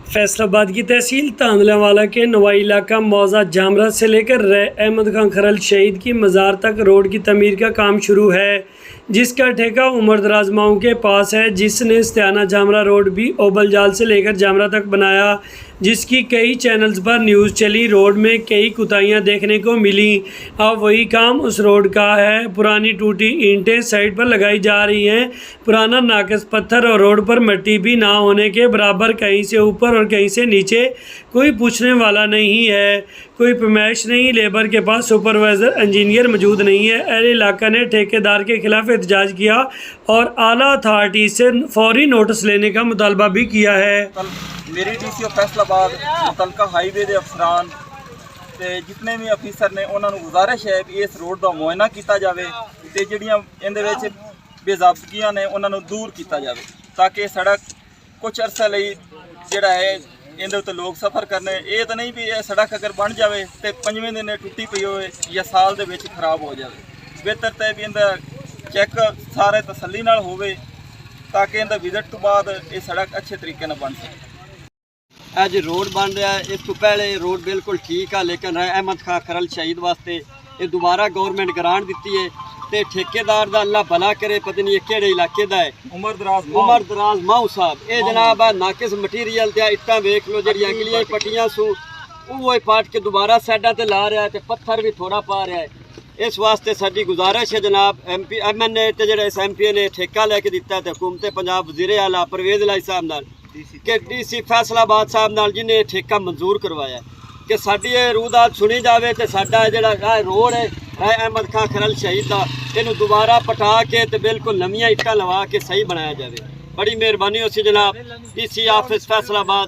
फैसलाबाद की तहसील तांदलावाला के नवाई इलाका मौजा जामरा से लेकर अहमद खान खरल शहीद की मज़ार तक रोड की तमीर का काम शुरू है, जिसका ठेका उमर दराज माऊ के पास है, जिसने इस्तियाना जामरा रोड भी ओबल जाल से लेकर जामरा तक बनाया, जिसकी कई चैनल्स पर न्यूज़ चली। रोड में कई कुताहियां देखने को मिली। अब वही काम उस रोड का है। पुरानी टूटी ईंटें साइड पर लगाई जा रही हैं। पुराना नाकस पत्थर और रोड पर मिट्टी भी ना होने के बराबर, कहीं से ऊपर और कहीं से नीचे कोई पूछने वाला नहीं है, कोई फरमाइश नहीं। लेबर के पास सुपरवाइज़र इंजीनियर मौजूद नहीं है। अहले इलाका ने ठेकेदार के खिलाफ एहतजाज किया और आला अथॉरिटी से फौरी नोटिस लेने का मुतालबा भी किया है। मेरी डीसी फैसलाबाद मुतलका हाईवे के अफसरान ते जितने भी अफीसर ने उन्होंने गुजारिश है कि इस रोड का मुआयना किया जाए ते जिहड़ियां इहदे विच बेज़ाबतगियां ने उन्होंने दूर किया जाए, ताकि सड़क कुछ अरसे लई जिहड़ा है इहदे उत्ते लोग सफ़र करने। ये तो नहीं भी यह सड़क अगर बन जाए तो 5वें दिन टुटी पई होए या साल दे विच खराब हो जाए। बेहतर तो भी इहदा चैक सारे तसल्ली नाल होवे, ताकि इहदा विजिट तो बाद ये सड़क अच्छे तरीके नाल बन सके। अज रोड बन रहा है, इस तो पहले रोड बिल्कुल ठीक है, लेकिन अहमद खान खरल शहीद वास्ते ये दोबारा गवर्नमेंट ग्रांट दी है। तो ठेकेदार का अल्लाह भला करे, पता नहीं किहड़े इलाके का है, उमर दराज माऊ साहब। ये जनाब है नाकिस मटीरियल ते इट्टां वेख लो, जी अगलियां पट्टियां सू वो पाट के दोबारा साइडा ते ला रहा है, तो पत्थर भी थोड़ा पा रहा है। इस वास्ते साडी गुजारिश है जनाब MP MN ते जेहड़े MP ने ठेका लैके दिता है, हुकूमत पंजाब वज़ीर आला परवेज़ इलाही साहब नाल कि DC फैसलाबाद साहब नाल जिन्हें ठेका मंजूर करवाया कि साडी ये रूदात सुनी जाए, तो साडा जिहड़ा रोड है अहमद खान खरल शहीद का इनू दोबारा पटा के तो बिल्कुल नवीं इट्टां लवा के सही बनाया जाए। बड़ी मेहरबानी होसी जनाब DC ऑफिस फैसलाबाद।